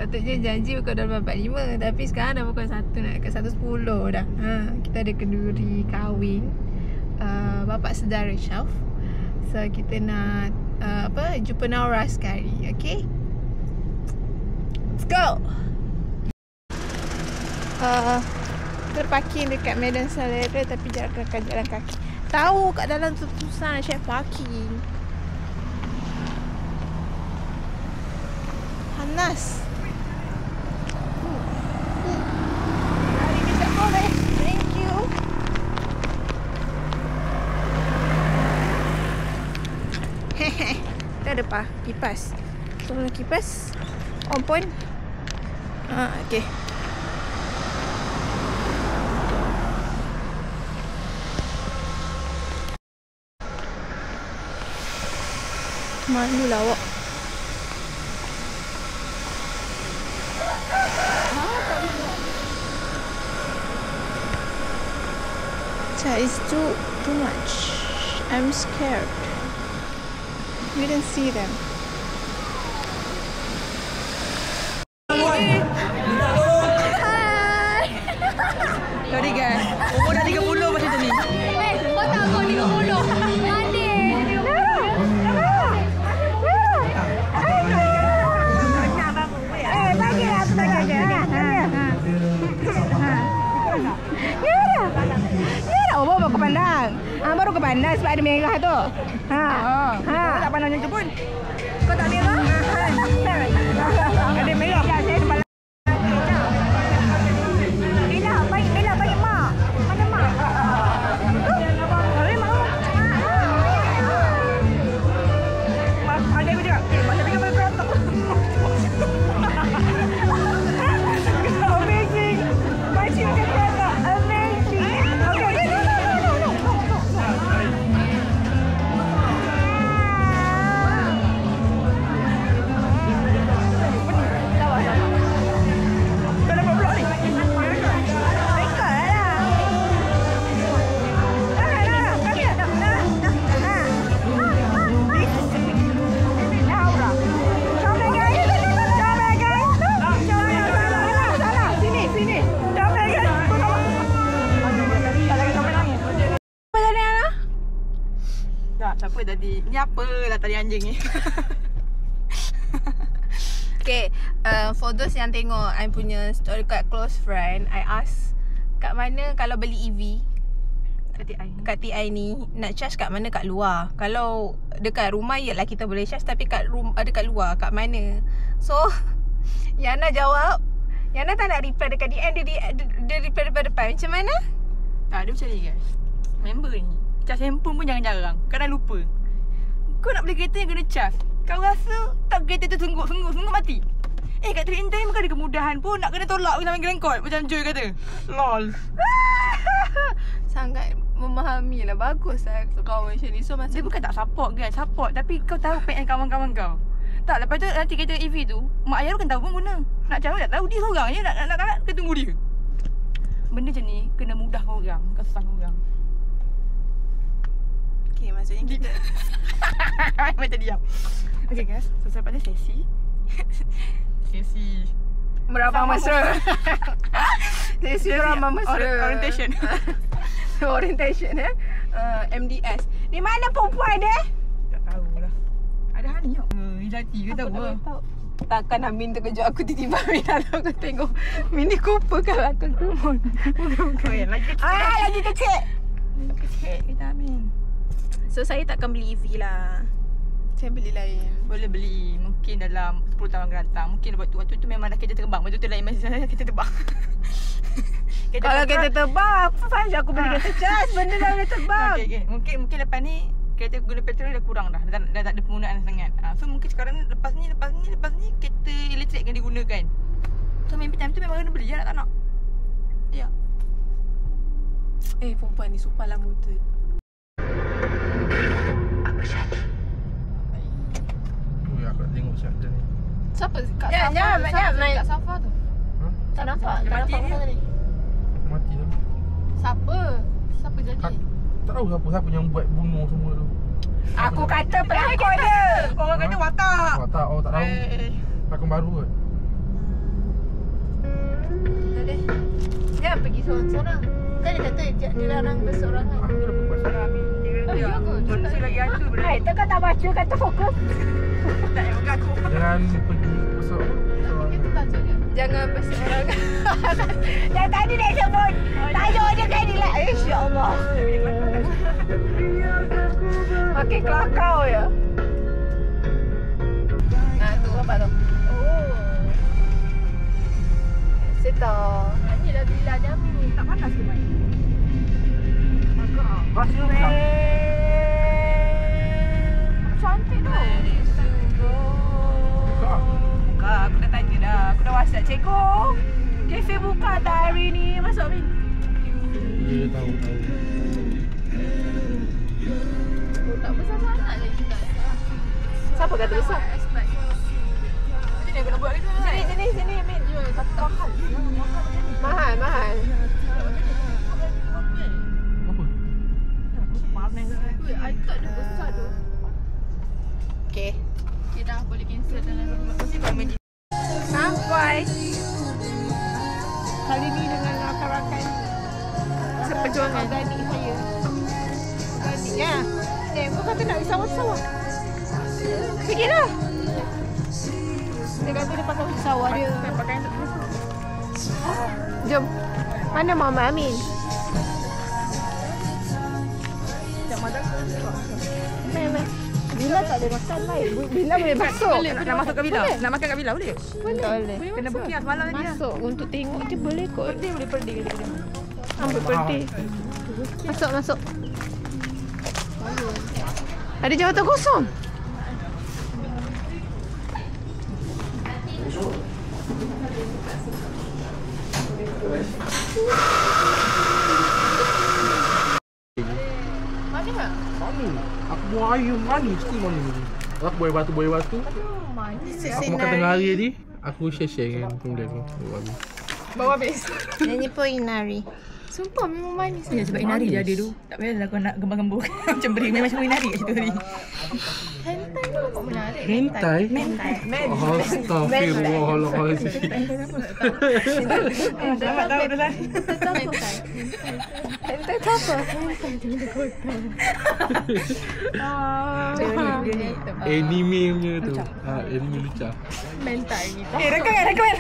Patutnya janji pukul 8.45, tapi sekarang dah pukul 1, nak dekat 1.10 dah. Kita ada kenduri kahwin bapa saudara Syaf. So kita nak jumpa Naura sekali. Okay, let's go. Terparking dekat Medan Salera, tapi jalan kaki. Tahu kat dalam tu susah nak share parking. Panas. Hari ni tak boleh. Thank you. Hehe. Kita ada kipas. Tolong kipas. On point. Okay. Malu lah awak. That is too much. I'm scared. We didn't see them. Hi. Sorry guys. Umur dah 30 macam tu ni. Kau tak kau 30. Baru ke pandang. Baru ke pandang sebab ada merah tu. Kau tak pandang macam tu pun. Kau tak merah? Ada merah. Ya, saya sembang. Bella bagi mak. Mana mak? Boleh mak. Ada juga. Macam dia boleh berontak. Amazing. Macam dia berontak. Amazing. Siapa tadi? Ni apalah tadi anjing ni. Okay, for those yang tengok I punya story kat close friend, I ask kat mana kalau beli EV kat TI ni nak charge kat mana kat luar. Kalau dekat rumah ialah kita boleh charge, tapi kat dekat luar kat mana. So Yana jawab, Yana tak nak reply dekat DM, dia reply depan depan. Macam mana? Tak, dia macam ni guys. Member ni charge handphone pun jangan jarang. Kadang lupa. Kau nak beli kereta yang kena charge. Kau rasa tak kereta tu sungguh mati. Kat trade in time bukan ada kemudahan pun. Nak kena tolak pun sampai gelengkot. Macam Joy kata. LOL. Sangat memahami lah. Bagus lah kawan macam ni. So masa dia bukan tak support guys. Support. Tapi kau tahu pek kawan-kawan kau. Tak, lepas tu nanti kereta EV tu mak ayah tu kan tahu pun guna. Nak cakap tak tahu. Dia seorang je. Nak kena tunggu dia. Benda macam ni kena mudahkan orang. Bukan susahkan orang. Okay, maksudnya kita macam diam. Okay guys, so lepas ni sesi merabang mesra. Sesi merabang mesra. Orientation. Orientation MDS. Di mana perempuan dia? Tak tahulah. Ada Hani tau. Izati ke tahu ke? Takkan Amin terkejut aku tiba-tiba Amin datang aku tengok Mini Cooper kat belakang tu. Bukan. Lagi kecil. Lagi kecil. Lagi kecil kita Amin. So saya takkan beli EV lah. Saya beli lain. Boleh beli mungkin dalam 10 tahun akan datang. Mungkin waktu tu memang dah kereta terbang. Betul-betul lain masa saya kereta terbang. Kalau kereta terbang, apa faham aku beli kereta cas. Benda dah boleh terbang. Okay. Mungkin lepas ni kereta guna petrol dah kurang dah. Dah tak ada penggunaan sangat. So mungkin sekarang lepas ni kereta elektrik akan digunakan. So maybe time tu memang kena beli lah, nak tak nak. Ya. Perempuan ni super lama tu. Apa jadi? Aku nak tengok siapa ni. Siapa kat Safa? Siapa kat Safa tu? Tak nampak. Mati dia. Mati tu. Siapa jadi? Tak tahu siapa yang buat bunuh semua tu. Aku kata pelakon dia. Orang kata watak. Oh tak tahu. Pelakon baru kot. Dah deh. Jangan pergi seorang-seorang. Kan dia kata dia larang berseorangan. Aku dah buat pasal. Ya ke? Polisi lagi hantu benda. Hai, tu kau tak baca kata fokus. Tak payah pegang aku. Jangan pergi besok. Kita tajuk je. Jangan berseorangan. Yang tadi dia sebut. Tajuk dia tadi lah. InsyaAllah. Makin kelakau ya. Nah, tu apa tu? Oh. Sita. Ini lah bila Jamin. Tak panas ke main? Pasal Cantik tu. Buka, aku dah tanya dah. Aku dah WhatsApp cikgu. Kafe buka tak hari ni? Masuk Min. dia tahu. Tak besar sangat lagi tak. Siapa kata besar? Macam ni aku nak buat gitu kan? Sini, Min. Jual tapi mahal. Mahal. Apa? Panas. Weh, I thought dia besar tu. Okay. Okay dah boleh cancel dalam rumah. Mesti kau main. Sampai. Kali ni dengan rakan-rakan seperjuangan organik saya. Organik ya. Kau kata nak sawah-sawah. Pergilah. Dia kata dia pakai sawah dia. Pakai Jom. Mana Mama Amin? Mana? Bila tak boleh makan baik. Bila boleh masuk. Nak masuk ke villa? Nak makan kat villa boleh? Boleh. Kena booking lah semalam tadi. Masuk untuk tengok je boleh kot. Dia boleh perdi ke dia. Ambil birthday. Masuk. Ada jawatan kosong. Mana tak? Mana? Aku buang air mana? Mesti mana ni? Aku buai batu. Manis. Aku makan tengah hari tadi. Aku share dengan benda tu. Bawa habis. Nyanyi Inari. Sumpah memang manis. Ya sebab Inari dia ada tu. Tak payahlah kau nak gembang-gembur. Macam beri macam Inari kat situ tadi. Hentai tu kok menarik. Hentai? Astaghfirullahaladzim. Selamat tahu dah lah. Hentai tu apa? Dia ni. Anime punya tu. Anime lucah. Mentai ni. Rekomen.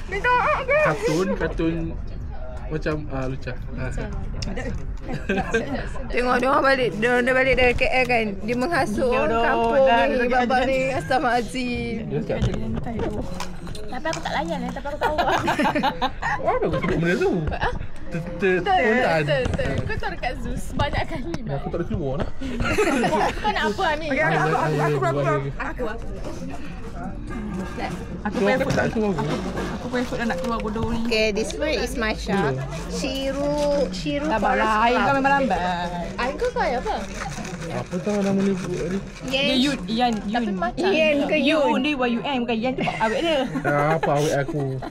Minta ke? Kartun macam lucah. Tengok dia orang balik. Dia balik dari KL kan. Dia menghasut orang kampung ni. Babak ni. Astaghfirullahaladzim. Dia cakap Tapi aku tak layan tapi aku tahu. apa aku sebut benda tu? Spontan. Kau tahu dekat Zeus banyak kali. Aku tak ada keluar lah. Kau nak apa ni? Aku Keluar ke tak keluar aku? Aku pun effort dah nak keluar bodoh ni. Okay, this one is Masha. Shiru Sabarlah, air kau memang lambat. Air kau air apa? Apa tahu nama ni buat ni? Dia Yun. Tapi macam Yen ke Yun? Dia YUN bukan Yan tu awet dia. Apa awet aku?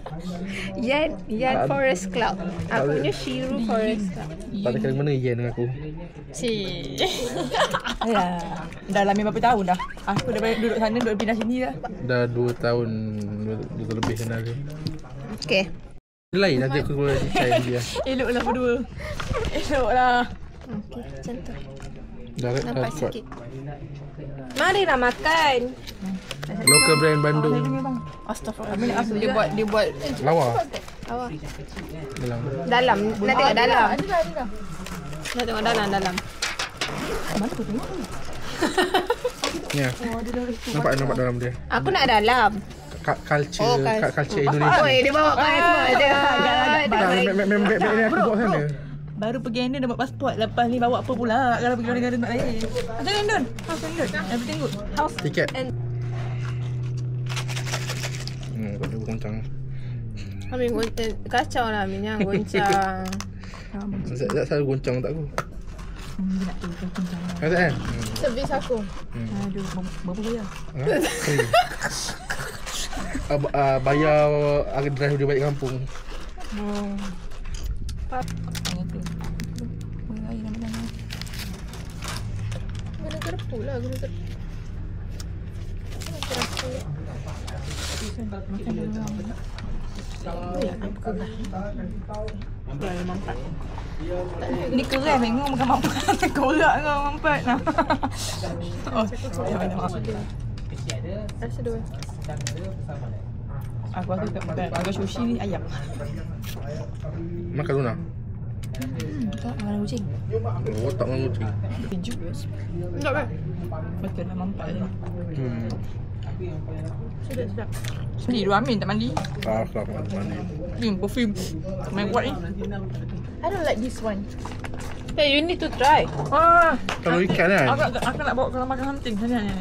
Yan Forest Club. Aku punya Shiru Forest Club. Tak ada kali mana Yen dengan aku. Si. Alah. Dah lah berapa tahun dah. Aku dah balik duduk sana, duduk pindah sini dah. Dah 2 tahun lebih kenal dia. Okay. Dia lain nanti aku keluar cari dia. Eloklah berdua. Eloklah. Okay, macam tu. Dah Nampak kuat. sikit. Marilah makan. Local brand Bandung. Astagfirullah. Dia buat Lawa. Awak. Dalam. Nak tengok dalam. Ada. Nak tengok dalam. Mana tu tengok? Ya. Nampak dalam dia. Aku nak dalam. Culture Indonesia. Oi, dia bawa pasport dia. Memang beg ni aku bawa sana. Baru pergi London dapat pasport. Lepas ni bawa apa pula kalau pergi negara tempat lain. Macam London. Everything good. House. Tiket. Kau dah goncang. Amin goncang. Kacau lah Amin yang goncang. Tak selalu goncang tak aku. Kata kan? Servis aku. Aduh, berapa bayar? Bayar drive dia balik kampung. Guna gerpu lah. Ni kerang tengok makan mampat. Kolak kau mampat. Oh, Rasa dua. aku rasa kat burger sushi ni ayam. Makan Luna. Tak makan kucing. Oh, tak makan kucing. Keju. Enggak kan? Betul lah mampat dia. Sedap. Sendiri dua Amin tak mandi. Aku mandi. Ni perfume. Main kuat ni. I don't like this one. Hey, you need to try. Kalau ikan kan? Aku nak bawa kalau makan hunting sana ni.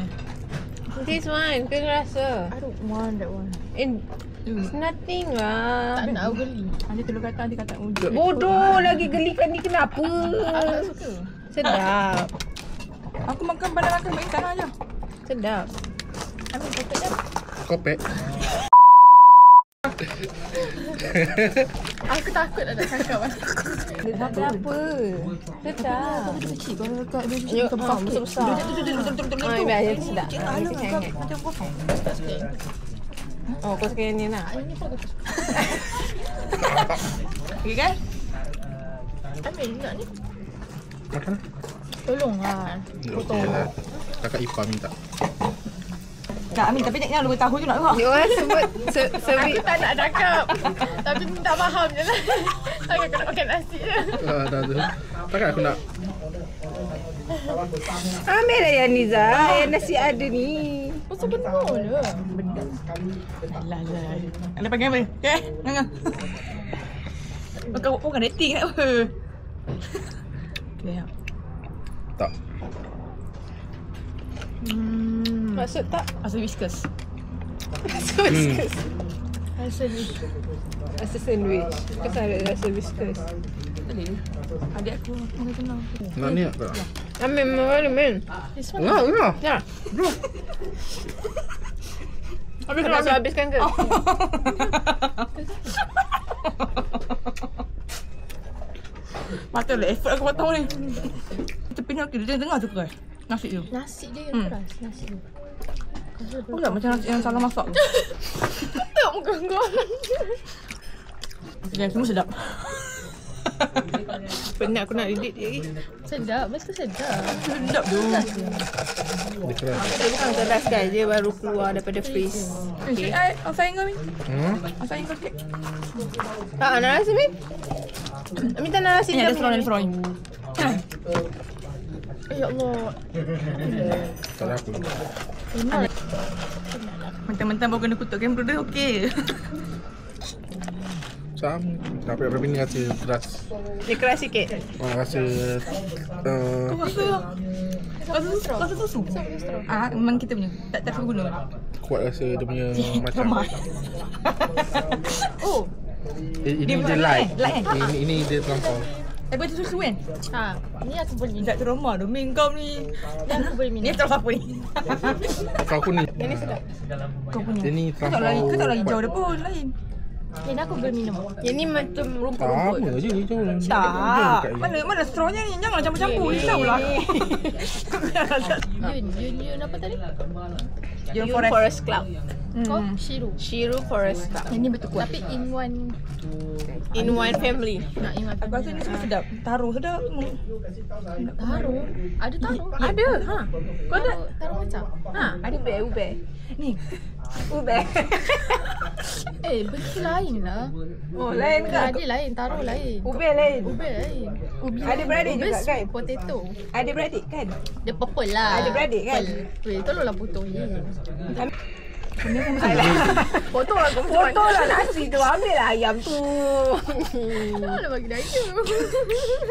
This one, kena rasa. I don't want that one. It's nothing lah. Tak nak geli. Nanti telur kata nanti kata Bodoh lagi gelikan ni kenapa? Aku tak suka. Sedap. Aku makan pada makan main tanah je. Sedap. Ambil kotak je. Kopek. Aku takut nak cakap. Sedap apa? Sedap. Kecil kalau kat dia Yuk, besar-besar. Ah, biar dia sedap. Macam kosong. Tak suka. Oh, kau suka yang ni nak? Ini pun aku suka. Okay kan? Ambil nak ni. Makan lah. Tolonglah. Okey lah. Kakak Ipa minta. Kak Amin, tapi jangan lupa tahu je nak kau. You orang sebut Aku tak nak cakap. Tapi minta faham je lah. Takkan aku nak makan nasi je. Dah tu. Takkan aku nak. ambil lah yang Niza. Yang nasi ada ni. Pasal benda je. Benda. Alah. Anda panggil apa? Okay? Jangan. Kau bukan dating tak apa. Okay. Tak. Maksud tak? Rasa whiskas. Rasa whiskas. Rasa sandwich. Kau tak ada rasa whiskas. Boleh. Adik aku makan senang. Nak ni tak? Ambil mana men? This Enggak. Ya. Bro. Habis kau nak habiskan ke? Patutlah effort aku potong ni. Tepi ni okey, dia tengah tu ke? Nasi tu. Nasi dia yang keras. Nasi dia. Enggak macam nasi yang salah masak. Tak muka kau. Ya, semua sedap. Penat aku nak edit dia lagi. Sedap, betul sedap. Sedap tu. Dia keras. Dia bukan keras kan, dia baru keluar daripada freeze. Okay. Asal kau ni? Asal kau sikit. Tak, nak nasi Min? Minta nasi Ni ada jam serong ni. serong. Ya Allah. Tak ada aku. Mentang-mentang baru kena kutuk kamera dia okey. Sama. Tapi ni rasa keras. Dia keras sikit. Rasa Rasa susu. Memang kita punya. Tak terlalu guna. kuat rasa dia punya macam. Oh. Ini Dia dia light. light kan? Ini dia terlampau. Tapi itu susu kan? Ha, ni aku boleh. Tak trauma tu. Min kau ni. Ni aku boleh Ni minum. terus apa ni? Kau pun ni. Yang ni sedap. Kau punya. Dia ni Kau tak terlampau. lagi hijau dia pun lain. Ni aku boleh minum. Yang ni macam rumput-rumput. Sama je hijau. Tak. Mana strawnya ni? Janganlah campur-campur. Risaulah. Yun apa tadi? Yun Forest Club. Kau Shiru. Shiru Forest Club. Yang ni betul kuat. Tapi in one family. nak in one. Aku rasa ni semua sedap. Taruh sedap. Taruh. Ada taruh. Ada. Ha. Kau ada? Taruh macam. Ha, ada ube. Ni. Ube. Benda lain lah. Oh, lain ke? Ada lain, taruh lain. Ube lain. Ube lain. Ada beradik Ube juga kan? sweet potato. Ada beradik kan? Dia purple lah. Ada beradik kan? Weh, tolonglah potong je. Potong lah nasi tu. Ambil lah ayam tu. Tolonglah bagi daya.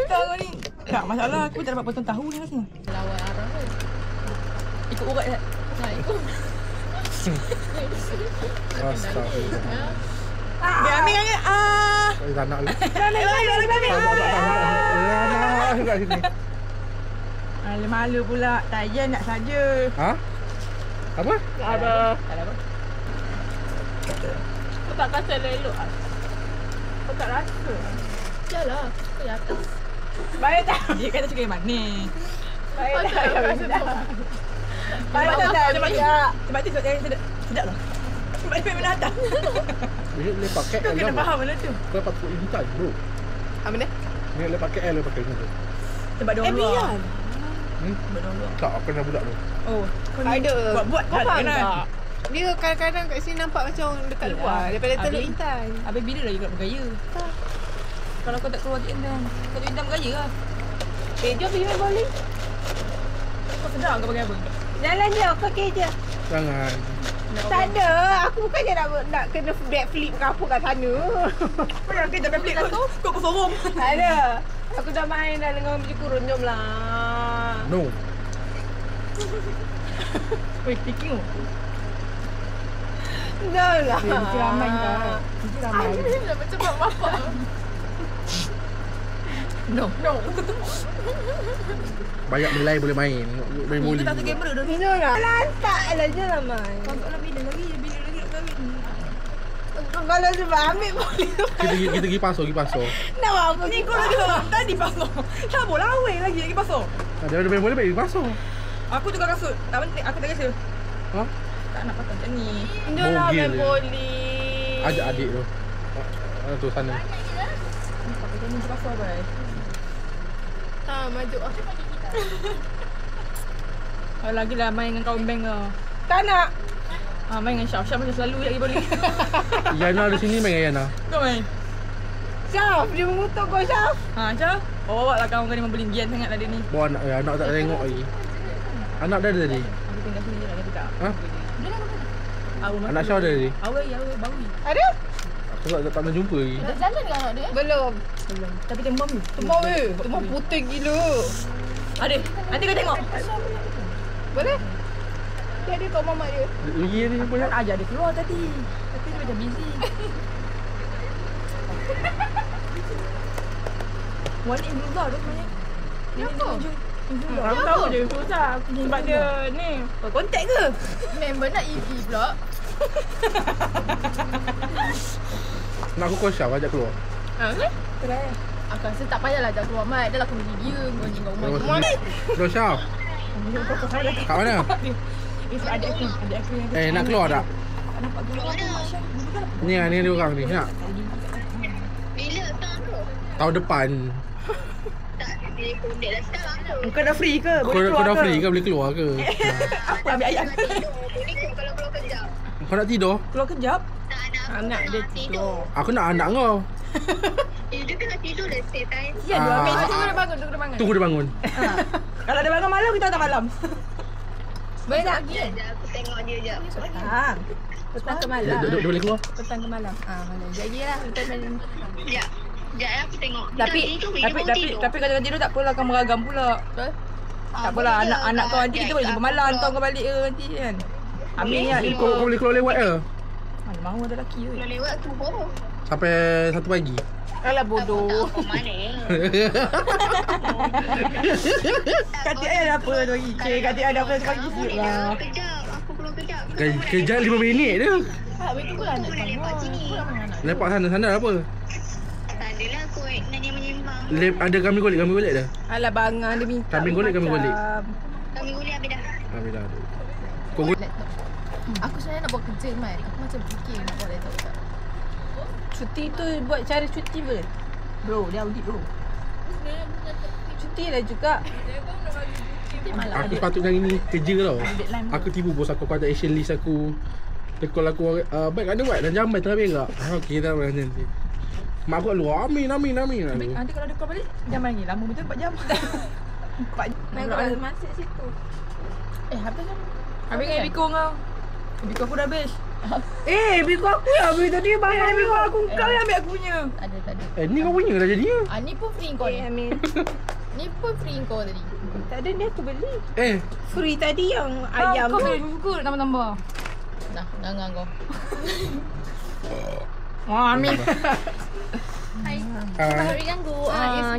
Tak kau ni. Tak masalah. Aku tak dapat potong tahu ni rasanya. Lawan arah tu. Ikut urat je. Nak ikut. Astagfirullah. Dia ambil kan? Tak nak lagi. Ambil. Kat sini. Malu pula. Tak payah nak saja. Ha? Apa? Tak ada. Kau tak kata elok ah. Kau tak rasa. Yalah, aku di atas. Baik tak? Dia kata cakap yang manis. Baik tak? tak. Sebab tu yang sedap lah. Sebab dia mana atas. Dia lepak KL Kau kena faham benda tu. Kau dapat RM40 juta bro. Apa benda? Dia lepak KL dia pakai ni. Sebab dia orang luar. Sebab dia orang luar. Tak, aku kenal budak tu. Oh, Ada. Buat Kau faham kena. tak? Dia kadang-kadang kat sini nampak macam dekat luar daripada Teluk Intan. Habis bila lagi kat bergaya? Kalau kau tak keluar kat Intan, Teluk Intan bergaya lah. Jom pergi main bowling. Kau sedar kau pakai apa? Jalan je, okey je. Jangan. Tak ada. Aku bukannya nak kena backflip ke apa kat sana. Kau yang kita backflip kau sorong. Tak ada. Aku dah main dah dengan baju kurun. Jom lah. No. Weh, speaking tu. Jom lah. Mesti ramai kau. Mesti ramai. Dah macam bapak. No. Banyak belai boleh main. Main Itu bowling. tak ada kamera dah. Jom lah. Lantak lah je lah main. Kau nak bila lagi nak kahwin. Kalau sebab ambil bowling. Kita pergi pasar. Nak buat apa? Ni kau lagi tadi pasal. Cabut lawe lagi pasal. Dia main boleh pergi pasar. Aku tukar kasut. Tak penting, aku tak rasa. Ha? Tak nak patah macam ni. Jom lah Bogil main je. bowling. Ajak adik tu. Tu sana. Tak pakai ni pasal bai. Maju lah. Kalau lagi lah main dengan kawan bank kau. Tak nak. Main dengan Syaf. Syaf macam selalu lagi boleh. Yana ada sini main dengan Yana. Kau main? Syaf, dia mengutuk kau Syaf. Syaf? Bawa lah kawan kau ni membeli gian sangat lah dia ni. Bawa anak anak tak tengok lagi. Anak dah ada tadi. Aku tinggal sini je lah, dia tak. Ha? Awal Anak Syah ada tadi. Awal, baru. Ada? Aku tak pernah jumpa lagi. Dah jalan ke anak dia? Belum. Tapi tembam ni. Temau Temau putih gila. Adik, nanti kau tengok. Boleh? Dia ada kat mamak dia. Lagi ni Nak banyak. ajar dia keluar tadi. Tapi dia macam busy. Walik Influenza tu sebenarnya. Kenapa? Aku tahu je Influenza. Sebab dia ni. Kau kontak ke? Member nak EV pula. Nak aku call Syah ajak keluar. Try. Aku rasa tak payahlah ajak keluar Mat. Dah lah aku beli dia. Kau ni kat rumah dia. Keluar Syah. Kat mana? Itu adik aku yang Nak keluar tak? tak nampak keluar tu Masya. Ni dia orang ni. Nak? Bila tahun tu? Tahun depan. Tak, dia kondek dah sekarang tu. Kau dah free ke? Kau dah free ke boleh keluar ke? Apa ambil ayat aku? Boleh ke kalau keluar kejap? Kau nak tidur? Keluar kejap? Tak ada apa. Anak dia tidur. Aku nak anak kau. Dia kena tidur dah stay time. Ya, dua Ah. ambil. Tunggu dia bangun. Tunggu dia bangun. Kalau dia bangun malam, kita datang malam. Boleh tak pergi kan? Sekejap, aku tengok dia jap. Ha. Petang ke malam? Dia boleh keluar? Petang ke malam? Malam. Jadi lah. Petang malam. Sekejap. Sekejap aku tengok. Tapi kalau tidur tak apalah, kau meragam pula. Betul? Tak apalah, anak kau nanti kita boleh jumpa malam. Kau balik ke nanti kan? Amin ya. Kau boleh keluar lewat ke? Mana mahu ada lelaki ke? Kalau lewat tu bodoh. Sampai 1 pagi. Alah bodoh. Tak apa mana. Katik ayah ada apa lagi? Cik, katik ayah ada apa lagi? Aku ni dah kejap. Aku keluar kejap. Kejap 5 minit je. Habis tu pula Aku boleh lepak sini. Lepak sana apa? Tak adalah kot. Nak dia menyembang. Ada kami golek dah. Alah bangang dia minta. Kambing golek, kambing golek. Kami boleh habis dah. Kami dah ada. Kau golek. Laptop. Aku sebenarnya nak buat kerja Mat. Aku macam fikir nak buat laptop tak. Cuti tu buat cara cuti ber. Bro, dia audit bro. Cuti lah juga. Aku patutnya hari ni kerja tau. Aku tipu bos aku ada action list aku. Dia call aku, baik ada buat dah jam baik tengah berak. Okey dah buat nanti. Mak aku kat luar, amin. Nanti kalau dia call balik, jam lagi. Lama betul 4 jam. 4 jam. Nak kau masuk situ. Habis kan? Habis dengan Biko kau. Biko aku dah habis. Biku aku yang ambil tadi. Bangang Biko aku, kau yang ambil aku punya. Tak ada. Ni kau punya dah jadinya. Ni pun free kau ni. Amin. Ni pun free kau tadi. Tak ada ni aku beli. Free tadi yang ayam kau tu. beli buku tambah-tambah. Nah, nganggang kau. Wah, Amin. Sorry ganggu.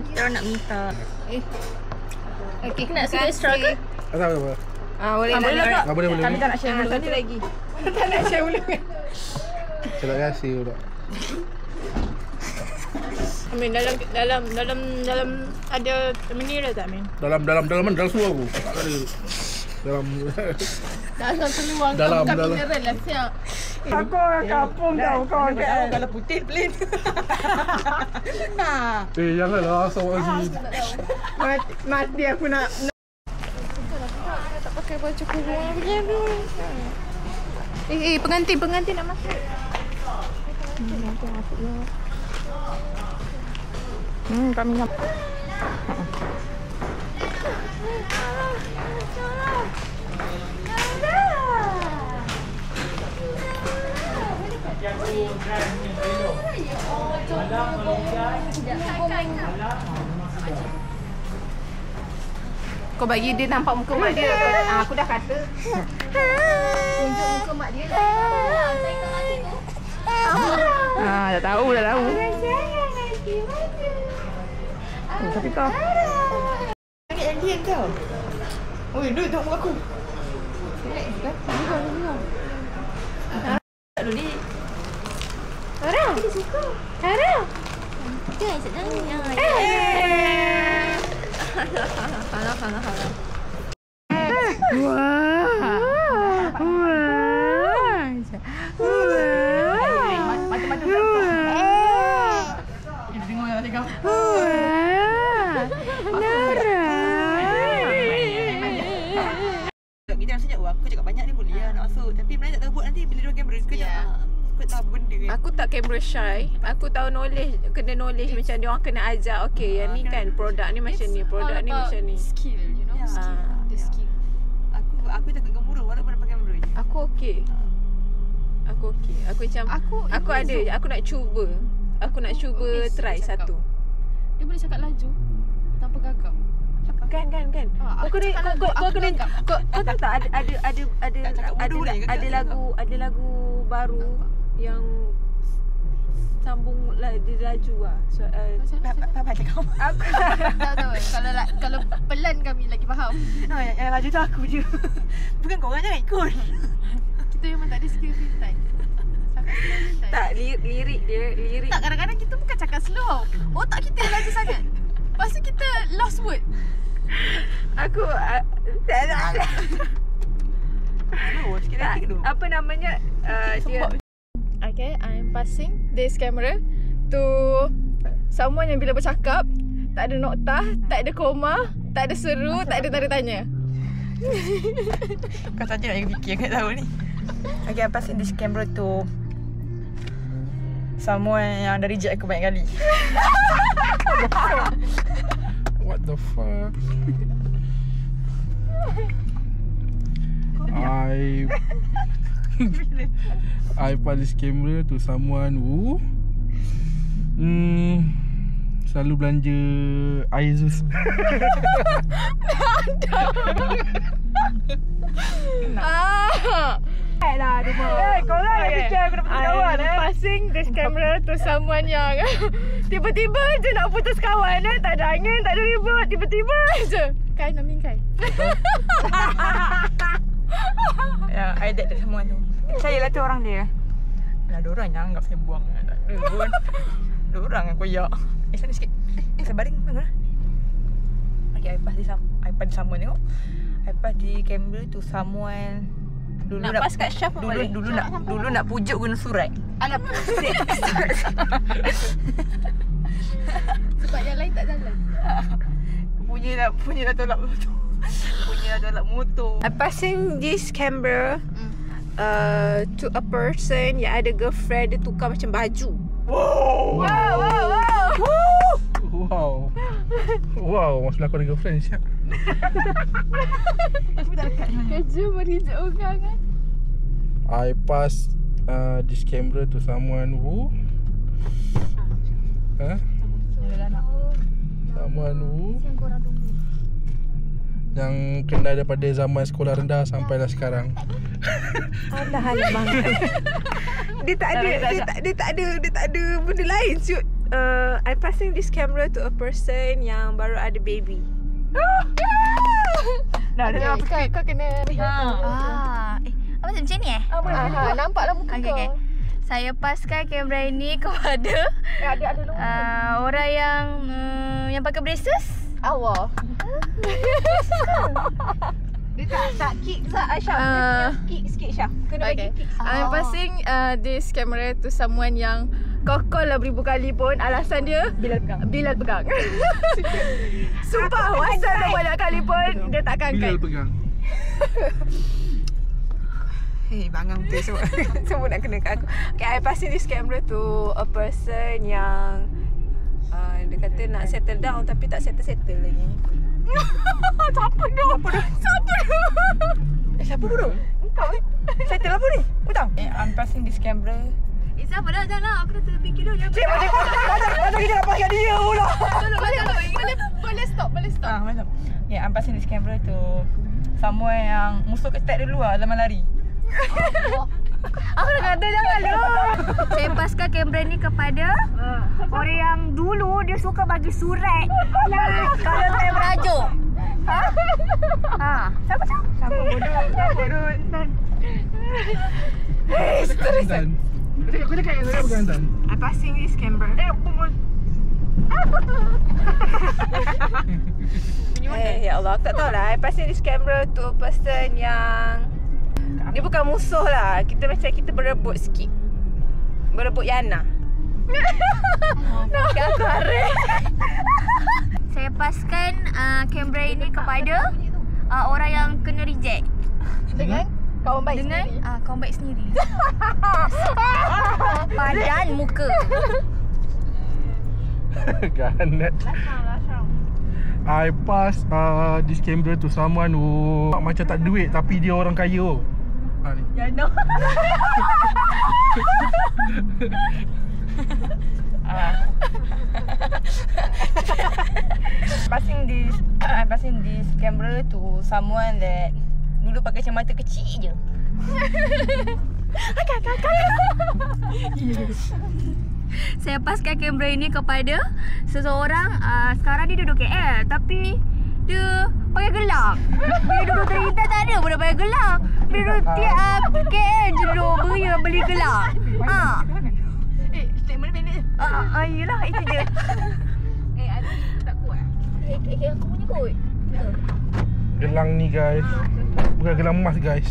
Kita nak minta. Okey, Nak suruh extra ke? Tak apa. Boleh Boleh lah kak. Boleh. Kami tak nak share dulu Satu lagi. Tak nak share ulang. Celak rasa pula. Amin dalam ada terminal tak Amin? Dalam suruh aku. Tak ada. Dalam keluar Dalam, kami dalam. mineral lah siap. Aku orang kampung tau kau kan. Kalau putih plain. janganlah Sawak Aziz. Mati aku nak. Tak pakai baju kurung begini. Pengantin nak masuk. Kami nak. Kau bagi dia nampak muka mak dia. Aku dah kata. Tunjuk muka mak dia lah. Dah tahu. Tapi kau. Ni alien tau. Oi, duduk tengok muka aku. Tak dulu ni. Haram. Jangan sedang. Haram. Kita rasanya aku cakap banyak ni boleh lah nak masuk. Tapi mana tak tahu buat nanti bila dia kamera kejap. Aku tak tahu benda kan. Aku tak camera shy. Aku tahu kena knowledge macam dia orang kena ajar. Okay, yang ni kan produk ni macam ni, produk ni macam ni. Skill, you know. The skill. Aku takut gemuruh walaupun nak pakai kamera je. Aku okey. Aku macam aku ada, aku nak cuba. Aku nak cuba try satu. Dia boleh cakap laju tanpa gagap. Kan. Kau kena kau tahu tak ada lagu baru yang sambung dia laju lah. So, Apa cakap? aku Tahu. Kalau pelan kami lagi faham. Yang laju tu aku je. Bukan korang jangan ikut. Kita memang tak ada skill freestyle. Cakap slow freestyle. tak lirik dia. Tak, kadang-kadang kita bukan cakap slow. Otak kita yang laju sangat. Lepas tu kita lost word. Aku tak Sikit-sikit dulu. apa namanya dia Okay, I'm passing this camera to someone yang bila bercakap tak ada noktah, tak ada koma, tak ada seru, tak ada tanda tanya. Kau saja nak fikir kat tahu ni. Okay, I'm passing this camera to someone yang dah reject aku banyak kali. What the fuck? I pass this camera to someone who selalu belanja Asus. Korang nak fikir aku dapat kawan Passing this camera to someone yang tiba-tiba je nak putus kawan tak ada angin, tak ada ribut, tiba-tiba je. Kai Namin Kai. Ya, I date semua tu. Saya lah tu orang dia. Lah dia orang yang anggap saya buang. Tak ada pun. Dia orang yang koyak. Sana sikit. Saya baring mana? Okay, I pass someone tengok. I pass di kamera to someone. Dulu nak pass kat Syaf pun boleh. Dulu nak pujuk guna surat. anak Sebab yang lain tak jalan. Punya dah tolak motor. I'm passing this camera to a person yang ada girlfriend, dia tukar macam baju. Wow, maksud aku ada girlfriend siap. Kerja merijak orang kan. I pass this camera to someone who yang kenal daripada zaman sekolah rendah sampailah sekarang. Alah banget. Dia tak ada benda lain siut. I'm passing this camera to a person yang baru ada baby. Kau kena Apa macam ni nampaklah muka kau. Saya paskan kamera ini kepada orang yang pakai braces. Allah. Dia tak kick Syah. Kick sikit Syah. Kena bagi kick. I'm passing this camera to someone yang kau call lah beribu kali pun. Alasan dia Bilal pegang. Sumpah WhatsApp dah banyak kali pun dia takkan Bilal pegang. Bangang tu semua nak kena kat aku. Okay, I passing this camera to a person yang dia kata nak settle down tapi tak settle lagi. Siapa tu? Siapa tu? Kau settle apa ni? Hutang. I'm passing this camera. Siapa dah? Jangan, aku dah terfikir dulu. Cik, macam kita nak pakai dia pula. Boleh stop. Macam. Yeah, I'm passing this camera to someone yang musuh ketat dulu lah zaman lari. Aku dah kata jangan lu. Saya paskan kamera ni kepada orang yang dulu dia suka bagi surat kalau saya merajuk. Siapa tu? Siapa bodoh? Tan. Kau cakap yang saya pegang Tan. I passing this camera. Ya Allah, aku tak tahu lah. I passing this camera to a person yang dia bukan musuh lah. Kita macam kita berebut sikit. Berebut Yana. Nak aku arif. Saya paskan kamera ini kepada orang yang kena reject Dengan kawan baik sendiri. kawan baik sendiri. Badan muka. Ganet. I pass this camera to someone who macam tak duit tapi dia orang kaya. Ni. Yana. Passing this camera to someone that dulu pakai kacamata kecil je. Saya paskan kamera ini kepada seseorang sekarang dia duduk KL tapi dia pakai gelang. Bila duduk Terintan tak ada pun dia pakai gelang. Bila duduk KL je duduk beli gelang. Statement pendek je. Yelah itu je. Ada tak kuat. Aku punya kot. Gelang ni guys. Bukan gelang emas guys.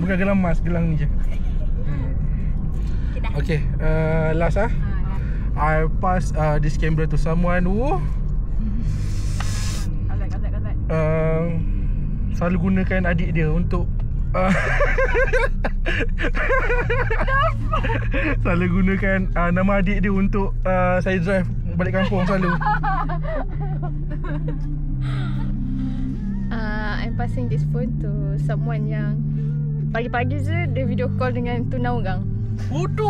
Bukan gelang emas, gelang ni je. Okay, last I pass this camera to someone who selalu gunakan adik dia untuk selalu gunakan nama adik dia untuk saya drive balik kampung selalu. I'm passing this phone to someone yang pagi-pagi je dia video call dengan tunaugang. Bodoh.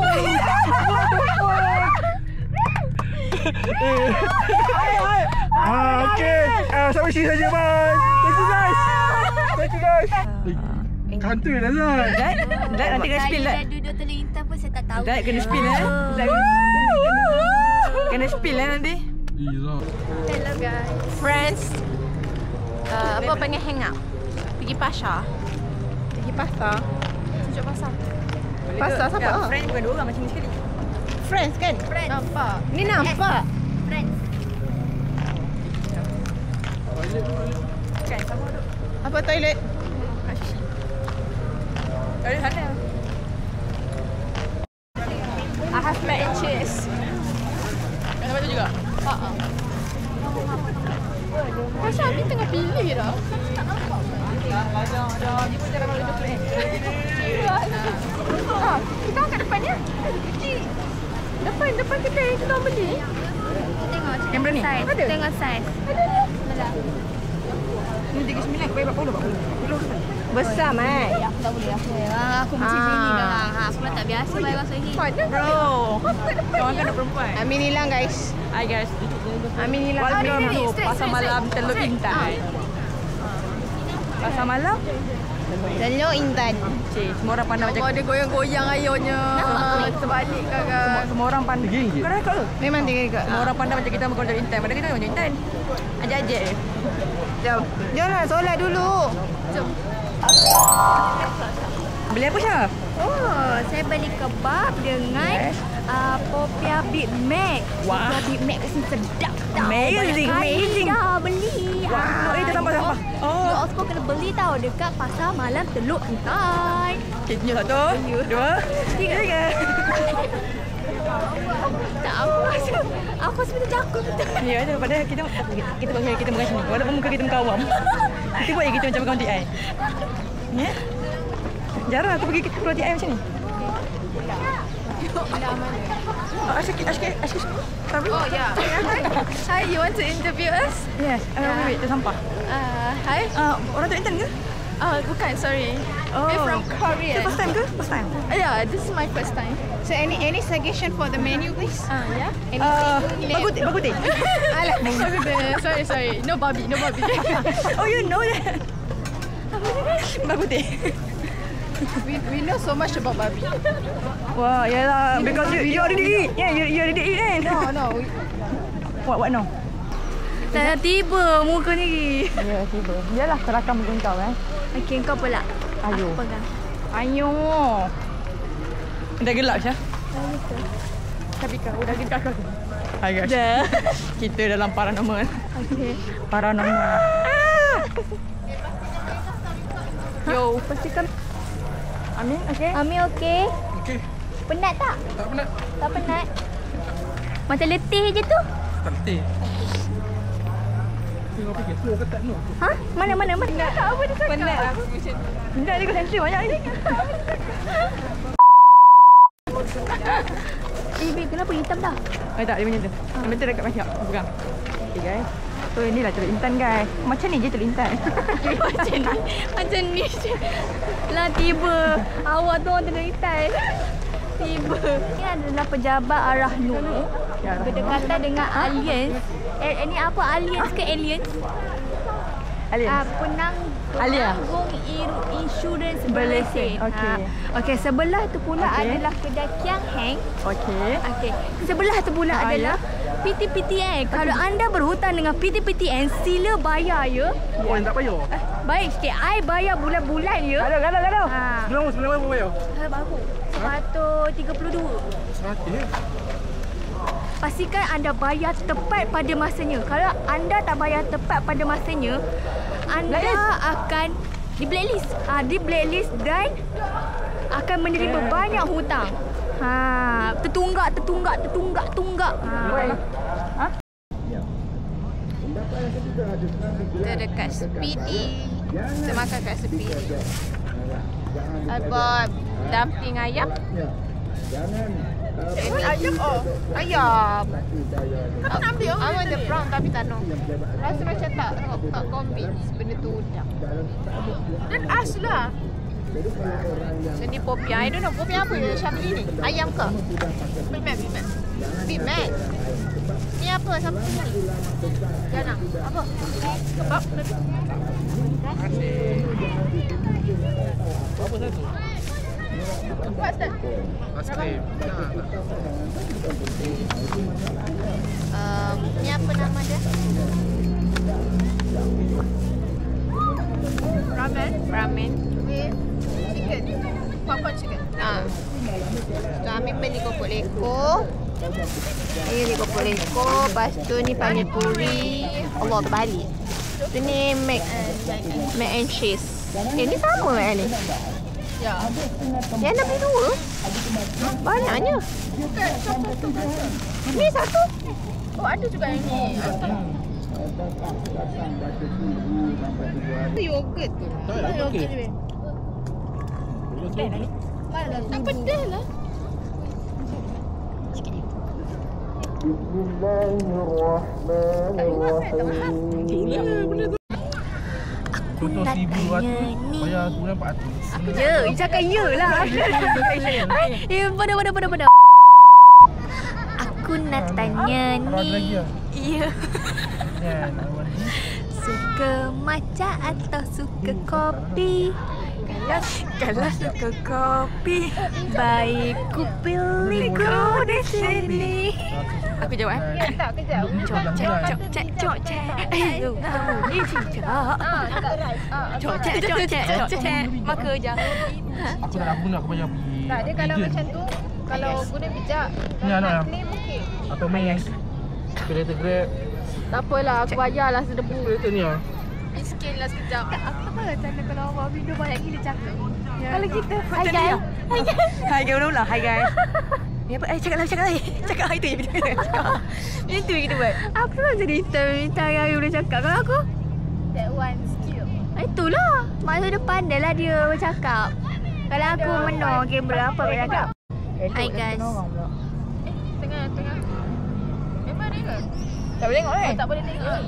Okay. Sampai sini saja, bye. Thank you guys. Kantoi dah Zat. Zat nanti kena spill Zat. Saya duduk Terintan pun saya tak tahu. Zat kena spill Kena spill nanti. Hello guys. Friends. Apa pengen hang out? Pergi pasar. Tunjuk pasar. Pasar siapa? Friend bukan dua orang macam ni sekali. Friends kan? Friends. Nampak. Ni nampak. Friends. Kan sama duduk. Apa toilet? Ada sana. I have mac and cheese. Ada tu juga. Pasal Abi tengah pilih dah. Dia pun jangan malu coklat. Kita kat depannya. Kecil. Depan kita yang kita beli. Tengok Kamera ni? size. Ada? Tengok size. Belah. Ni 39 kau 40. Besar Mat. Aku tak boleh aku mesti sini dah. Aku dah tak biasa bayar bahasa sini. Bro. Kau kan ada perempuan. Amin hilang guys. Hi guys. Amin hilang. Welcome to Pasar Malam Teluk Intan. Pasar Malam? Teluk Intan. Cik, semua orang pandang macam Ada goyang-goyang ayahnya. Terbalik kakak. semua orang pandang. RM3. Kau rekod ke? Memang tinggal juga. Semua orang pandang macam kita bukan Teluk Intan. Padahal kita bukan Teluk Intan. Ajak-ajak je. Jom. Jomlah solat dulu. Beli apa Syah? Oh, saya beli kebab dengan Popia Big Mac. Wah. Popia Big Mac kasi sedap tau. Amazing, Banyak kali amazing. dah beli. Itu sampah. You also kena beli tau dekat pasar malam Teluk Intan. Okay, tunjuk 1, 2, 3. Tak, aku rasa macam jakut betul. Ya, daripada kita makan sini. Walaupun muka kita muka awam. Kita buat je kita macam makan roti ai. Ya? Jarang aku pergi roti ai macam ni. Asyik. Oh, yeah. Hi, you want to interview us? Yes, wait, tu sampah. Hi. Orang tu Intan ke? Bukan, sorry. Oh. We're from Korea. First time ke? First time. Yeah, this is my first time. So any suggestion for the menu, please? Yeah. Baguti. Sorry. No babi. Oh, you know that. Baguti. We know so much about babi. Wah, yalah. Because you already eat. Yeah, you already eat kan? No. What no? Tak tiba muka ni. Ya, tiba. Biarlah kerakam muka kau Okey, kau pula. Ayo. Apa kan? Ayo. Dah gelap Syah? Tapi kau dah gelap kau. Hai guys. Dah. Kita dalam paranormal. Okey. Paranormal. Yo, pastikan. Amin, okey? Ami okey? Okey. Penat tak? Tak penat. Tak penat? Macam letih je tu. Tak letih. Tengok fikir. Slow ke tak? No. Ha? Mana? Tak apa dia cakap. Penat aku macam tu. Enggak, dia kau sentri banyak ni. Babe, kenapa hitam dah? Tak, dia macam tu. Yang betul dekat macam aku pegang. Okay guys. So inilah Teluk Intan guys. Macam ni je Teluk Intan. Macam ni je. Lah tiba. Awak tu orang Teluk Intan. Tiba. Ini adalah pejabat Arah Nur. Berdekatan dengan aliens. Ini apa? Aliens ke aliens? Aliens. Penanggung Insurans Malaysia. Okey, sebelah tu pula adalah kedai Kiang Heng. Okey. Sebelah tu pula adalah PTPTN. Kalau anda berhutang dengan PTPTN, sila bayar ya. Oh, yang tak payah. Baik sikit. I bayar bulan-bulan ya. Galau. Ha. Sebelum berapa bayar? Baru. 132. 100. Pastikan anda bayar tepat pada masanya. Kalau anda tak bayar tepat pada masanya, anda akan di blacklist. Di blacklist dan akan menerima banyak hutang. Tertunggak. Kita dekat Speedy. Kita makan kat Speedy. Ada dumpling ayam. Ini ayam ayam. Kau nak ambil? I want the brown tapi tak nak. Rasa macam tak convince benda tu udang. Dan as lah. So ni popiah. I don't know popiah apa je Syamli ni. Ayam ke? Big Mac. Ni apa sampai sini? Jana. Apa? Kebab. Apa satu? What's that? Aiskrim. Ni apa nama dia? Ramen with chicken. Popcorn chicken. So Amin beli kopok leko. Ni beli kopok leko. Lepas tu ni panipuri. Allah terbalik. Tu ni mac and cheese. Ni sama kan ni? Ya. Yang dah beli 2? Banyaknya. Ni satu. Oh, ada juga yang ni. Itu yogurt tu. Okey. Tak pedas lah. Contoh 1,200 bayar sebulan 400. Ya, cakap ya lah. Pada. Aku nak tanya ni. Ya. Suka matcha atau suka kopi? Kalau suka kopi, baik ku pilih kau di sini. Aku jawab. Tak, kejap. Cok. Ayo, ni cinta. Cok. Maka jangan. Aku tak nak guna, aku bayar pergi. Tak, dia kalau agent. macam tu, kalau guna bijak, Ya, kalau nak. nak claim okey. Atau main kereta Grab Tak apalah, aku bayarlah sedebu. Kereta ni lah. Miskin lah sekejap. Aku tak tanda kalau awak video banyak gila cakap. Kalau kita Hai guys. Hai guys, ulang-ulang. Hai guys. Ni apa? Cakap lah. Cakap itu je kita cakap. Itu je kita buat. Apa lah jadi minta yang you boleh cakap kalau aku? that one skill. Itulah. Masa depan dia lah dia bercakap. Kalau aku menor kamera apa aku cakap? Hai guys. Tengah. Memang ada ke? Tak boleh tengok Oh, tak boleh tengok.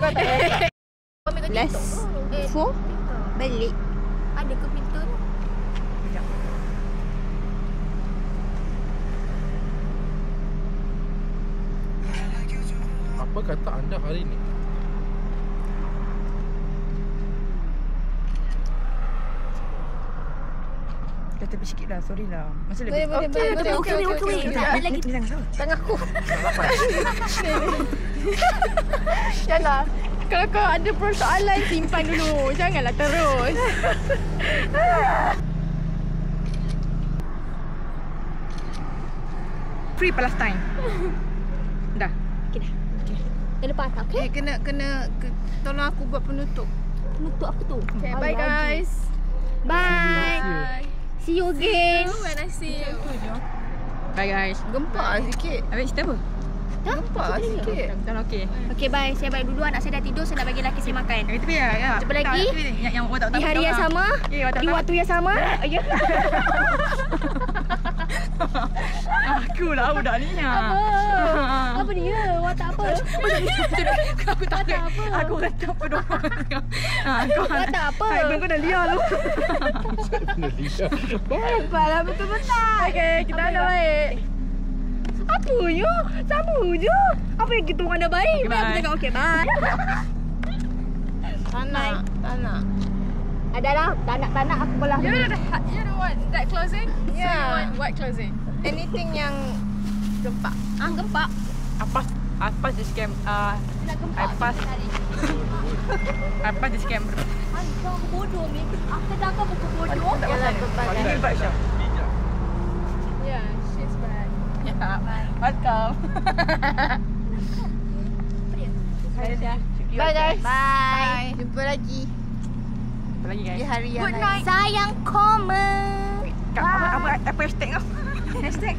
Kau tak boleh. Last 4 balik. Ada ke pintu tu? Apa kata anda hari ni? Dah tepi sikit dah, sorry lah. Masa Boleh. lebih. Okey. Tak ada lagi. Tengahku. Janganlah. Kalau kau ada persoalan, simpan dulu. Janganlah terus. Free Palestine. Dah. Okey dah. Dah lepas tak? Okey. Kena tolong aku buat penutup. Penutup apa tu? Okay, bye guys. Bye. See you again. When I see you. Bye guys. Gempak sikit. Habis cerita apa? Gempak sikit. Dah okey. Okey bye. Saya balik dulu. Anak saya dah tidur. Saya nak bagi lelaki saya makan. Itu ya. Jumpa lagi. Yang watak Di hari yang sama. Di waktu yang sama. Ya. Aku lah budak ni. Apa dia? Watak apa? Aku tak ada. Aku kata apa doang. Watak apa? Abang kau dah liar lu. Hebatlah betul-betul. Okey, kita dah baik. Apa you? Sama je. Apa yang kita orang dah baik? Okay, bye. Aku cakap okey, bye. Tak nak. Adalah, tak nak aku belah. You don't want that closing? Ya. So you want what closing? Anything yang gempak. Gempak. I pass this scam. Nak gempak. I pass this scam. Kau bodoh ni. Aku dah kau buku bodoh. Yalah, gempak. Yeah, she's bad. Ya. Welcome. Bye guys. Bye. Jumpa lagi Apa lagi guys? di hari yang Good lain. night. Sayang komen. Apa hashtag kau? Hashtag.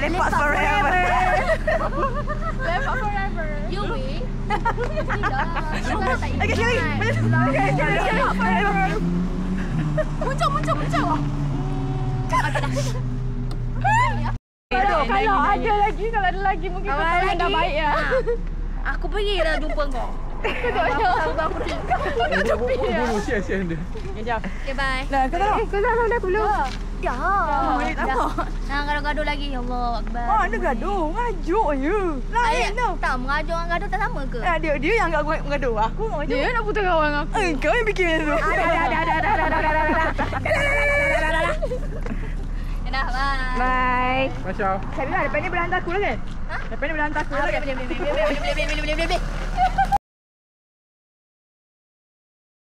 Lepak forever. Lepak forever. You win. Tidak. Sekarang tak Lagi sekali. Lepak forever. Muncul. Kalau ada lagi mungkin kau tahu yang dah baik ya. Aku pergi dah jumpa kau. Bunuh sian dia. Okay, bye. Dah, kau tahu. Kau dah dah belum? Dah. Apa? Jangan gaduh-gaduh lagi. Ya Allah Akbar. Ada gaduh. Ngajuk je. Lain tau. Tak, mengajuk dengan gaduh tak sama ke? Dia yang agak mengaduh. Aku mengajuk. Dia nak putus kawan aku. Kau yang bikin macam tu. Dah, bye. Bye. Masya. Depan ni berhantar aku lagi. Depan ni berhantar aku lagi. Boleh.